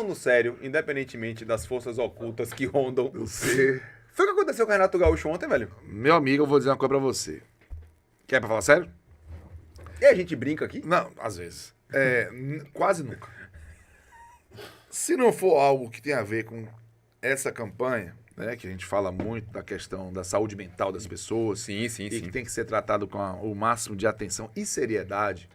falando sério, independentemente das forças ocultas que rondam, Você... foi o que aconteceu com o Renato Gaúcho ontem, velho. Meu amigo, eu vou dizer uma coisa pra você. Quer pra falar sério? E a gente brinca aqui? Não, às vezes. Quase nunca. Se não for algo que tem a ver com essa campanha, né, que a gente fala muito da questão da saúde mental das pessoas, Sim. e que tem que ser tratado com o máximo de atenção e seriedade,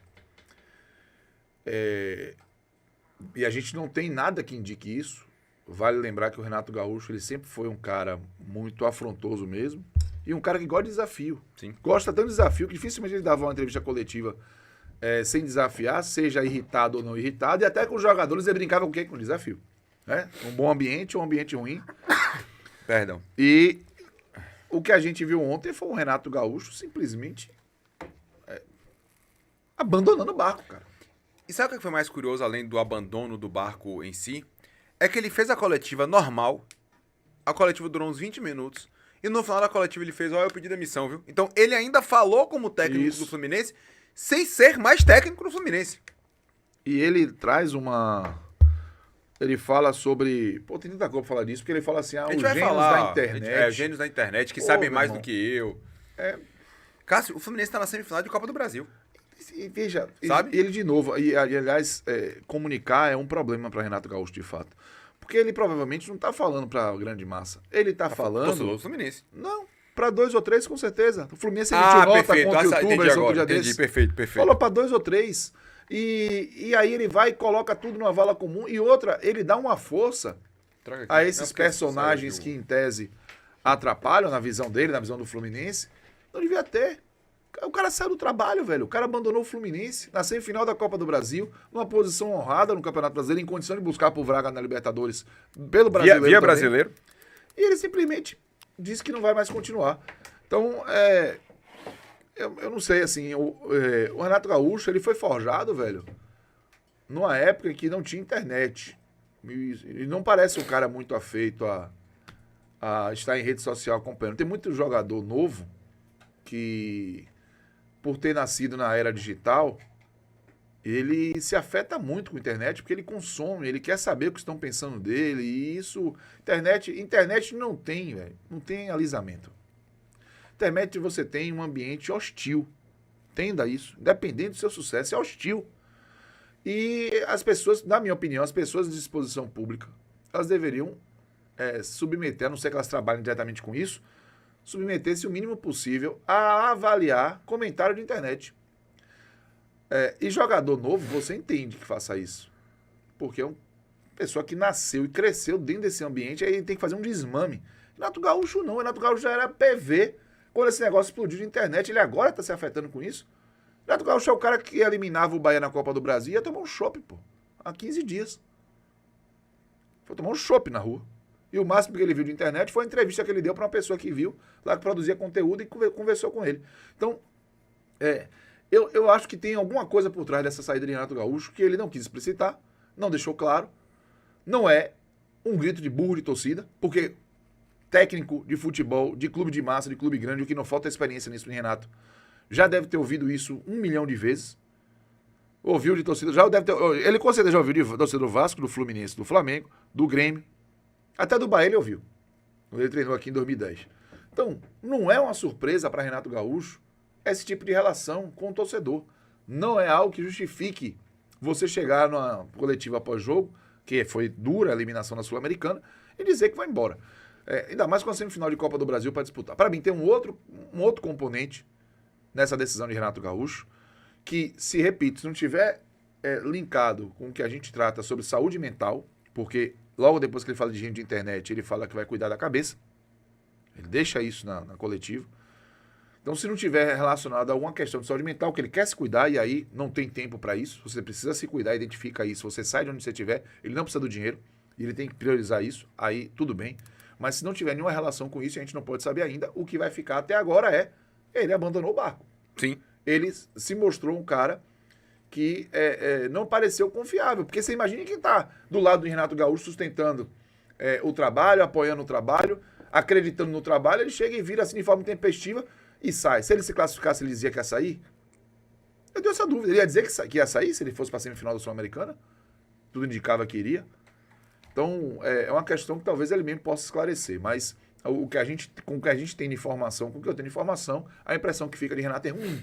e a gente não tem nada que indique isso. Vale lembrar que o Renato Gaúcho ele sempre foi um cara muito afrontoso mesmo, e um cara que gosta de desafio. Sim. Gosta tanto de desafio que dificilmente ele dava uma entrevista coletiva sem desafiar, seja irritado ou não irritado, e até com os jogadores ele brincava com o quê? Com desafio. Né? Um bom ambiente, um ambiente ruim. Perdão. E o que a gente viu ontem foi o Renato Gaúcho simplesmente abandonando o barco, cara. E sabe o que foi mais curioso, além do abandono do barco em si? É que ele fez a coletiva normal, a coletiva durou uns 20 minutos, e no final da coletiva ele fez, eu pedi demissão, viu? Então ele ainda falou como técnico Isso. do Fluminense, sem ser mais técnico do Fluminense. E ele traz uma... Ele fala sobre... Pô, tem tanta coisa pra falar disso, porque ele fala assim, os gênios da internet. Gênios da internet, que Pô, sabem meu mais irmão. do que eu. Cássio, o Fluminense tá na semifinal de Copa do Brasil. E veja, Sabe? ele de novo, e aliás, comunicar é um problema para Renato Gaúcho, de fato. Porque ele provavelmente não tá falando pra grande massa. Ele tá falando... Torcedor do Fluminense. Não, pra 2 ou 3 com certeza. O Fluminense emitiu nota perfeito. contra o Entendi YouTube, agora. um dia Entendi, desse. perfeito. Falou pra 2 ou 3. E aí ele vai e coloca tudo numa vala comum. E outra, ele dá uma força Traga aqui. a esses Não, porque personagens saiu que, em tese, atrapalham na visão dele, na visão do Fluminense. Não devia ter. O cara saiu do trabalho, velho. O cara abandonou o Fluminense na semifinal da Copa do Brasil, numa posição honrada no Campeonato Brasileiro, em condição de buscar por vaga na Libertadores pelo brasileiro. Via também. brasileiro. E ele simplesmente disse que não vai mais continuar. Então, eu não sei, assim, o Renato Gaúcho, ele foi forjado, velho, numa época em que não tinha internet. Ele não parece um cara muito afeito a estar em rede social acompanhando. Tem muito jogador novo que, por ter nascido na era digital, ele se afeta muito com a internet, porque ele consome, ele quer saber o que estão pensando dele, e isso... Internet não tem, velho, não tem alisamento. Internet você tem um ambiente hostil. Entenda isso. Independente do seu sucesso, é hostil. E as pessoas, na minha opinião, as pessoas de disposição pública, elas deveriam submeter, a não ser que elas trabalhem diretamente com isso, submeter-se o mínimo possível a avaliar comentário de internet. E jogador novo, você entende que faça isso. Porque é uma pessoa que nasceu e cresceu dentro desse ambiente, aí tem que fazer um desmame. Renato Gaúcho não. Renato Gaúcho já era PV quando esse negócio explodiu de internet. Ele agora está se afetando com isso. Renato Gaúcho é o cara que eliminava o Bahia na Copa do Brasil e ia tomar um chopp, pô. Há 15 dias. Foi tomar um chopp na rua. E o máximo que ele viu de internet foi a entrevista que ele deu para uma pessoa que viu, lá que produzia conteúdo e conversou com ele. Então, eu acho que tem alguma coisa por trás dessa saída de Renato Gaúcho que ele não quis explicitar, não deixou claro. Não é um grito de burro de torcida, porque técnico de futebol, de clube de massa, de clube grande, o que não falta é experiência nisso, Renato, já deve ter ouvido isso 1 milhão de vezes. Ouviu de torcida, já deve ter. Ele com certeza já ouviu de torcida do Vasco, do Fluminense, do Flamengo, do Grêmio. Até do Bahia ele ouviu. Quando ele treinou aqui em 2010. Então, não é uma surpresa para Renato Gaúcho esse tipo de relação com o torcedor. Não é algo que justifique você chegar numa coletiva pós-jogo, que foi dura a eliminação da Sul-Americana, e dizer que vai embora. Ainda mais com a semifinal de Copa do Brasil para disputar. Para mim, tem um outro componente nessa decisão de Renato Gaúcho, que, repito, se não tiver linkado com o que a gente trata sobre saúde mental, porque logo depois que ele fala de gente de internet, ele fala que vai cuidar da cabeça, ele deixa isso na coletiva. Então, se não tiver relacionado a alguma questão de saúde mental, que ele quer se cuidar, e aí não tem tempo para isso, você precisa se cuidar, identifica isso, você sai de onde você estiver, ele não precisa do dinheiro, ele tem que priorizar isso, aí tudo bem. Mas se não tiver nenhuma relação com isso, a gente não pode saber ainda. O que vai ficar até agora ele abandonou o barco. Sim. Ele se mostrou um cara que não pareceu confiável. Porque você imagina quem está do lado do Renato Gaúcho sustentando o trabalho, apoiando o trabalho, acreditando no trabalho, ele chega e vira assim de forma intempestiva e sai. Se ele se classificasse, ele dizia que ia sair? Eu tenho essa dúvida. Ele ia dizer que ia sair se ele fosse para a semifinal da Sul-Americana? Tudo indicava que iria. Então, é uma questão que talvez ele mesmo possa esclarecer, mas com o que a gente tem de informação, com o que eu tenho de informação, a impressão que fica de Renato é ruim.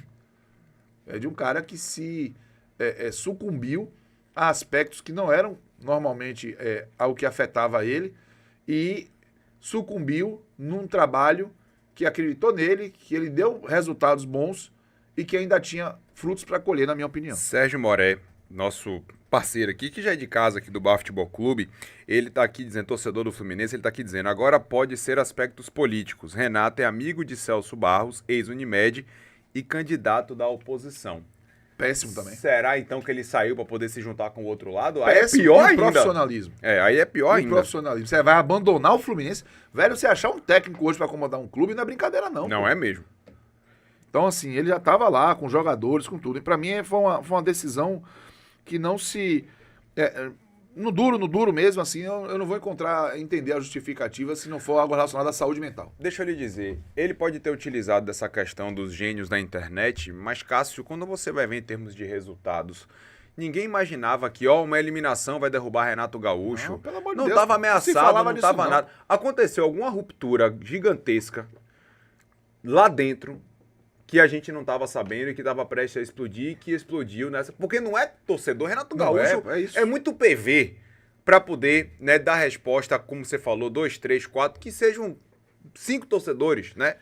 É de um cara que se sucumbiu a aspectos que não eram normalmente algo que afetava ele e sucumbiu num trabalho que acreditou nele, que ele deu resultados bons e que ainda tinha frutos para colher, na minha opinião. Sérgio Moré, nosso parceiro aqui, que já é de casa aqui do Bar Futebol Clube, ele tá aqui dizendo, torcedor do Fluminense, ele tá aqui dizendo, agora pode ser aspectos políticos. Renato é amigo de Celso Barros, ex-Unimed e candidato da oposição. Péssimo também. Será então que ele saiu para poder se juntar com o outro lado? Péssimo, aí é pior ainda. Profissionalismo. Aí é pior ainda. Profissionalismo. Você vai abandonar o Fluminense. Velho, você achar um técnico hoje para acomodar um clube não é brincadeira, não. Não pô. é mesmo. Então, assim, ele já estava lá com jogadores, com tudo. E para mim foi uma decisão que não se... no duro mesmo, assim, eu não vou entender a justificativa se não for algo relacionado à saúde mental. Deixa eu lhe dizer, ele pode ter utilizado dessa questão dos gênios da internet, mas, Cássio, quando você vai ver em termos de resultados, ninguém imaginava que, uma eliminação vai derrubar Renato Gaúcho. Não, pelo amor de Não Deus, estava não se ameaçado, falava não disso, estava não. nada. Aconteceu alguma ruptura gigantesca lá dentro que a gente não estava sabendo e que estava prestes a explodir e que explodiu nessa... Porque não é torcedor, Renato Não, Gaúcho é isso. é muito PV para poder, né, dar resposta, como você falou, 2, 3, 4, que sejam 5 torcedores, né?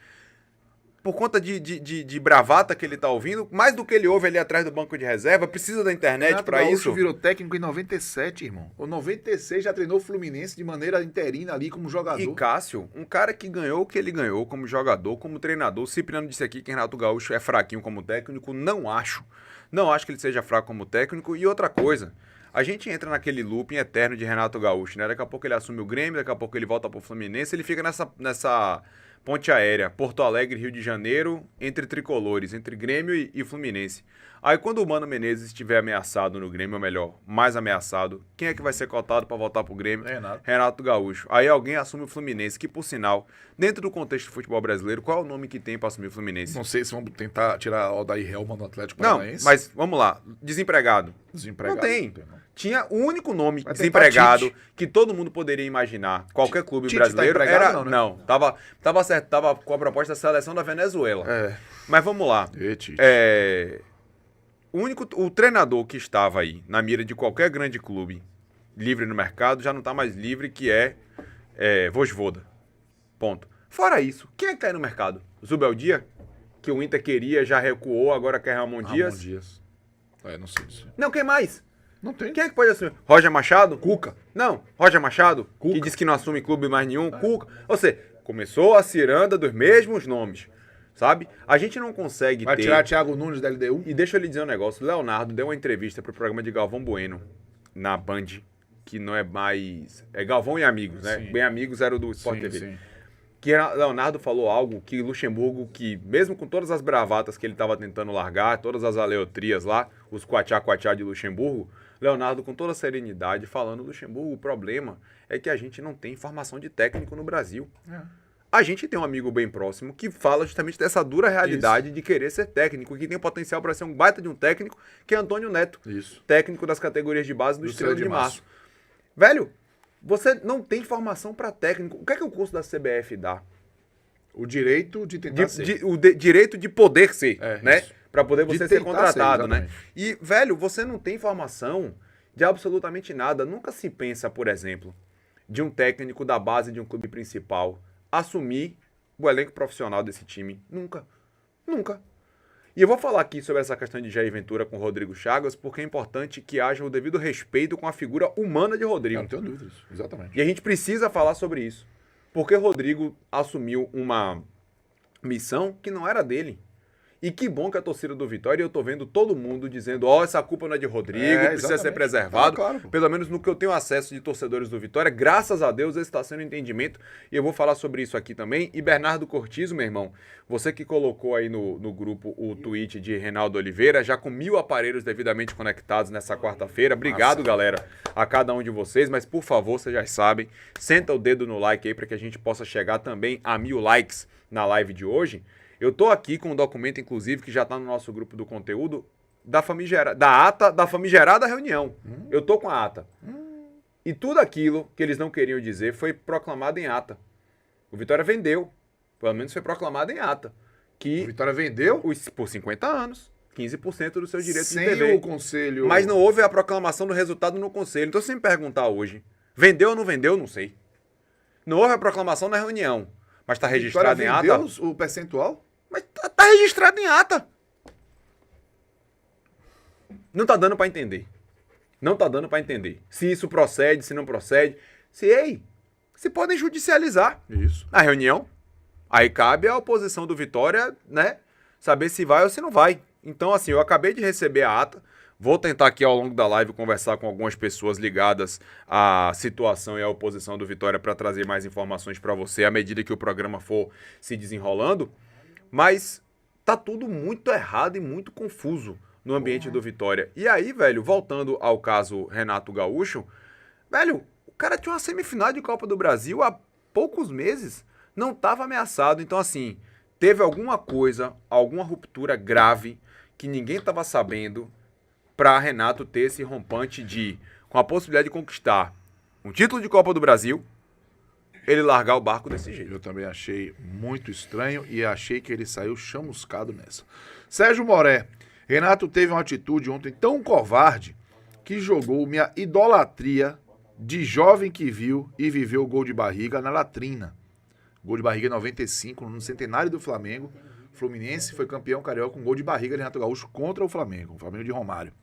Por conta de bravata que ele tá ouvindo, mais do que ele ouve ali atrás do banco de reserva, precisa da internet para isso. O Gaúcho virou técnico em 97, irmão. O 96 já treinou o Fluminense de maneira interina ali como jogador. E Cássio, um cara que ganhou o que ele ganhou como jogador, como treinador. O Cipriano disse aqui que Renato Gaúcho é fraquinho como técnico. Não acho. Não acho que ele seja fraco como técnico. E outra coisa, a gente entra naquele looping eterno de Renato Gaúcho, né? Daqui a pouco ele assume o Grêmio, daqui a pouco ele volta pro Fluminense, ele fica nessa ponte aérea, Porto Alegre, Rio de Janeiro, entre tricolores, entre Grêmio e Fluminense. Aí quando o Mano Menezes estiver ameaçado no Grêmio, ou melhor, mais ameaçado, quem é que vai ser cotado para voltar pro Grêmio? Renato Gaúcho. Aí alguém assume o Fluminense, que por sinal, dentro do contexto do futebol brasileiro, qual é o nome que tem para assumir o Fluminense? Não sei se vamos tentar tirar o Odair Helman do Atlético Não, Paranaense. mas vamos lá, desempregado. Desempregado. Não tem. Não. Tinha o único nome Vai tentar desempregado Tite. que todo mundo poderia imaginar, qualquer clube Tite brasileiro, tá empregado, era... não, né? Não, tava certo, tava com a proposta da seleção da Venezuela. Mas vamos lá. Tite. O treinador que estava aí na mira de qualquer grande clube livre no mercado já não está mais livre, que é Vojvoda. Ponto. Fora isso, quem é que tá aí no mercado? Zubeldia, que o Inter queria, já recuou, agora quer Ramon Dias. Ramon Dias. Não sei disso. Não, quem mais? Não tem. Quem é que pode assumir? Roger Machado? Cuca. Não, Roger Machado, Cuca. que disse que não assume clube mais nenhum. Cuca. Ou seja, começou a ciranda dos mesmos nomes, sabe? A gente não consegue Vai ter... tirar Thiago Nunes da LDU? E deixa eu lhe dizer um negócio. O Leonardo deu uma entrevista pro programa de Galvão Bueno, na Band, que não é mais... É Galvão e Amigos, né? Sim. Bem Amigos era o do Sport Sim, TV. sim. Que Leonardo falou algo que Luxemburgo, que mesmo com todas as bravatas que ele estava tentando largar, todas as aleotrias lá, os quatiá de Luxemburgo, Leonardo com toda a serenidade falando, Luxemburgo, o problema é que a gente não tem formação de técnico no Brasil. A gente tem um amigo bem próximo que fala justamente dessa dura realidade de querer ser técnico, que tem potencial para ser um baita de um técnico, que é Antônio Neto, Isso. técnico das categorias de base do Estrela de Março. Março. Velho, você não tem formação para técnico. O que é que o curso da CBF dá? O direito de tentar ser. Direito de poder ser, né? Isso. Para poder De você ser tentar contratado, ser, né? exatamente. E, velho, você não tem formação de absolutamente nada. Nunca se pensa, por exemplo, de um técnico da base de um clube principal assumir o elenco profissional desse time. Nunca. Nunca. E eu vou falar aqui sobre essa questão de Jair Ventura com o Rodrigo Chagas, porque é importante que haja o devido respeito com a figura humana de Rodrigo. Eu não tenho dúvidas. Exatamente. E a gente precisa falar sobre isso. Porque Rodrigo assumiu uma missão que não era dele. E que bom que a torcida do Vitória, eu tô vendo todo mundo dizendo, essa culpa não é de Rodrigo, precisa ser exatamente. preservado. Claro, pô. Pelo menos no que eu tenho acesso de torcedores do Vitória, graças a Deus esse está sendo entendimento. E eu vou falar sobre isso aqui também. E Bernardo Cortizo, meu irmão, você que colocou aí no grupo o tweet de Reinaldo Oliveira, já com 1000 aparelhos devidamente conectados nessa quarta-feira. Obrigado, galera, a cada um de vocês. Mas, por favor, vocês já sabem, senta o dedo no like aí para que a gente possa chegar também a 1000 likes na live de hoje. Eu tô aqui com um documento, inclusive, que já tá no nosso grupo do conteúdo, da ata da famigerada reunião. Eu tô com a ata. E tudo aquilo que eles não queriam dizer foi proclamado em ata. O Vitória vendeu. Pelo menos foi proclamado em ata. O Que Vitória vendeu por 50 anos, 15% dos seus direitos de sem TV. o conselho. Mas não houve a proclamação do resultado no conselho. Então, se me perguntar hoje, vendeu ou não vendeu, não sei. Não houve a proclamação na reunião, mas está registrado em Vitória ata. vendeu o percentual? Mas tá registrado em ata. Não tá dando pra entender. Não tá dando pra entender. Se isso procede, se não procede. Se podem judicializar Isso. a reunião. Aí cabe à oposição do Vitória, né, saber se vai ou se não vai. Então, assim, eu acabei de receber a ata. Vou tentar aqui ao longo da live conversar com algumas pessoas ligadas à situação e à oposição do Vitória para trazer mais informações para você à medida que o programa for se desenrolando. Mas tá tudo muito errado e muito confuso no ambiente do Vitória. E aí, velho, voltando ao caso Renato Gaúcho, velho, o cara tinha uma semifinal de Copa do Brasil há poucos meses, não estava ameaçado. Então, assim, teve alguma coisa, alguma ruptura grave que ninguém estava sabendo para Renato ter esse rompante com a possibilidade de conquistar um título de Copa do Brasil, ele largar o barco desse jeito. Eu também achei muito estranho e achei que ele saiu chamuscado nessa. Sérgio Moré. Renato teve uma atitude ontem tão covarde que jogou minha idolatria de jovem que viu e viveu o gol de barriga na latrina. Gol de barriga em 95, no centenário do Flamengo. Fluminense foi campeão carioca com gol de barriga de Renato Gaúcho contra o Flamengo de Romário.